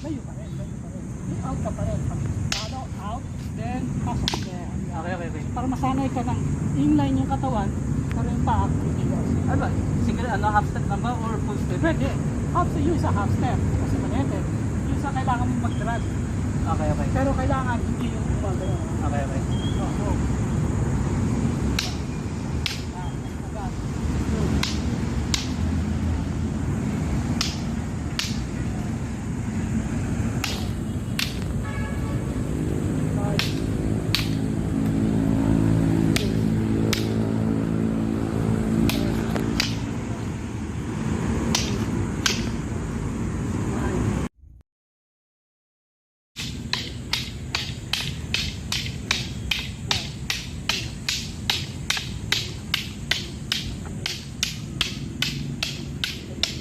Kayo pa rin. Out ka pa rin. Follow, out, then pasok. Okay. Para masanay ka ng inline yung katawan, pero yung paa, kilos. Ano ba? Siguro half step lang ba or full step? Pwede. Yung isa half step. Kasi manete. Yung isa kailangan mong mag-drag. Okay. Pero kailangan hindi yung gumagano. Okay. Go.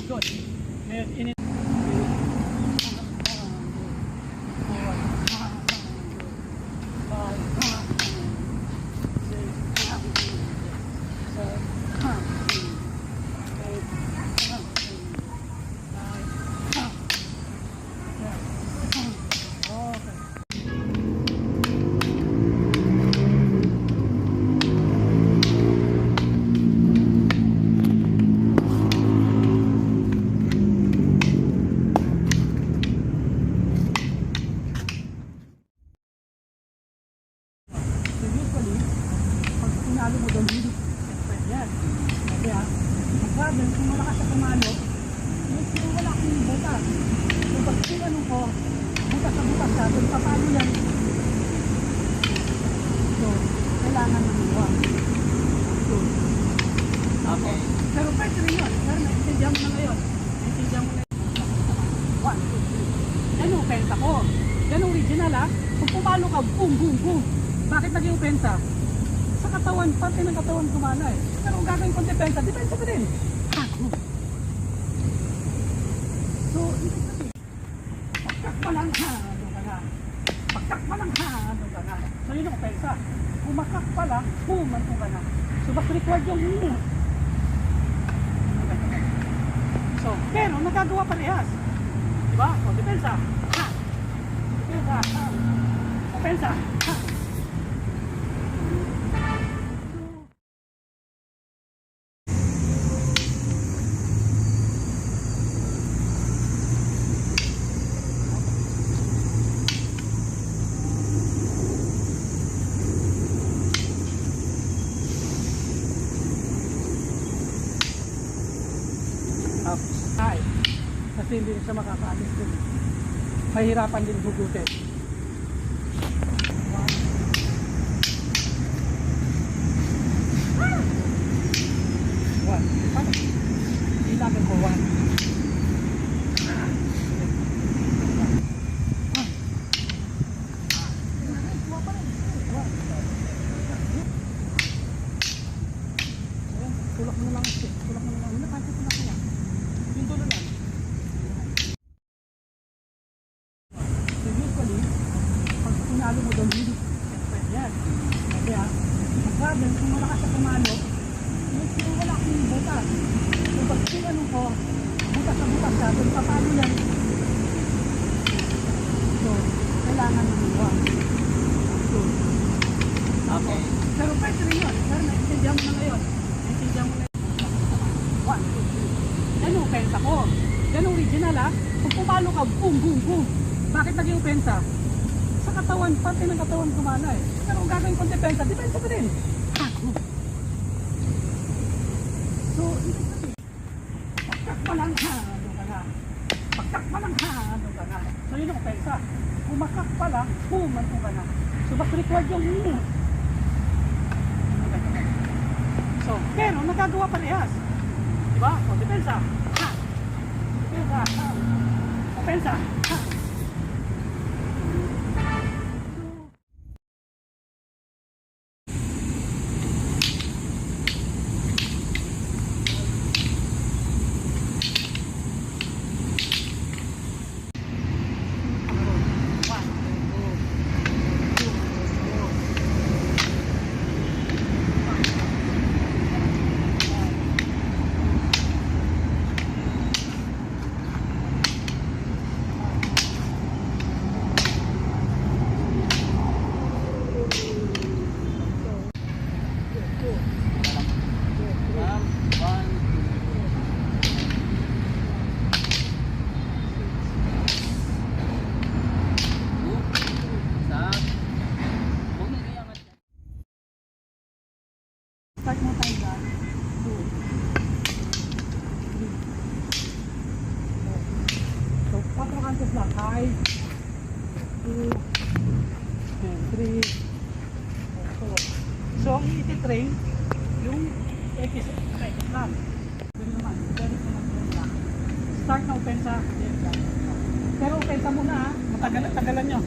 Good. In it. Pinalo mo doon, hindi pwede yan. Kasi ang problem, kung malakas sa pumalo, yung wala akong butas. So pag tinanong ko, butas sa butas ka, doon papalo yan. So, kailangan ng iwan. Okay. Pero pwede rin yun. Pero naintindihan mo na ngayon. Naintindihan mo na yun. 1, 2, 3. Yan yung pensa ko. Yan yung original ha. Kung pumalo ka, boom, boom, boom. Bakit naging pensa? Sa katawan, parte ng katawan kumana eh. Pero kung gagawin kong depensa pa rin. So, ibig sabihin, pagkak pa lang ha, ano ka na. Pagkak pa lang ha, ano ka na. So, yun yung pensa. Pumakak pa lang, boom, ano ka na. So, mas required yung So, pero nagagawa parehas. Diba? O, depensa. Ha! Depensa. Ha! Depensa. Ha! Ay, kasi hindi siya makakaalis din. Mahirapan din hugutin. One. Ilagay ko 1. Tulak mo na lang. Tulak mo na lang. Nakakit na kaya. Yung dulo lang. So usually, pag pinalo mo doon, hindi pwede yan. Kasi ang problem, kung malakas sa pumalo, yung wala akong butas. So pag tinanong ko, butas sa butas ka, doon papalo yan. So, kailangan ng iwan. So, Okay. pero pwede rin yun. Pero naintindihan mo na ngayon. Naintindihan mo na yun. 1, 2, 3. Yan yung pensa ko. Yan yung original ha. Kung pumalo ka, boom, boom, boom. Bakit naging pensa? Sa katawan, parte ng katawan kumana eh. Pero kung gagawin kong depensa pa rin. So, ibig sabihin, pagkak pa lang ha, ano ka na. Pagkak pa lang ha, ano ka na. So, yun yung pensa. Pumakak pa lang, boom, ano ka na. So, mas required yung So, pero nagagawa parehas. Diba? O, depensa. Ha! Depensa. Ha! Depensa. Ha! 4 kantos lang. High, 2, and 3, 4. So, ang iti-train, yung X lang. Ganun naman, ganun naman lang. Start na opensa, yan lang. Pero opensa muna ha, matagalan nyo.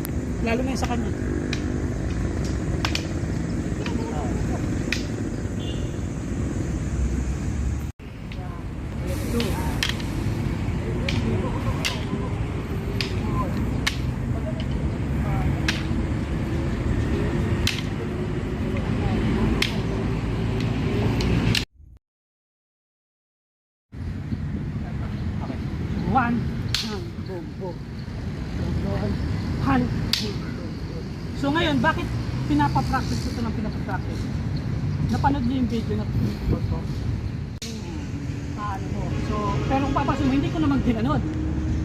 Lalo na yung sa kanya. Okay. One, hand, boom, boom. One, hand, boom, boom, boom. So ngayon, bakit pinapapractice ito ng pinapapractice? Napanood niyo yung video na pinipot ko? Paano mo? So, pero kung papasin mo, hindi ko naman ginanod.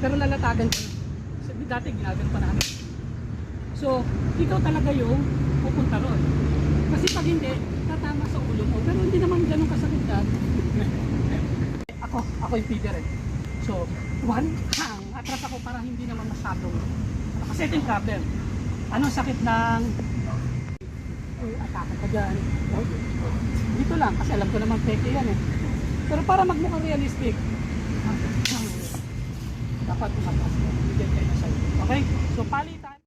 Pero lalatagan ko. Dati ginagano pa namin. So, ikaw talaga yung pupunta ron. Kasi pag hindi, tatama sa ulo mo. Pero hindi naman ganun kasakit yan. Ako yung feeder eh. So, one, hang. Atras ako para hindi naman masyadong. Kasi ito yung problem. Anong sakit ng atake ka dyan? Dito lang, kasi alam ko naman peke yan eh. Pero para magmukhang realistic, dapat umatas. Bigyan kayo na sa'yo. Okay? So, palitan.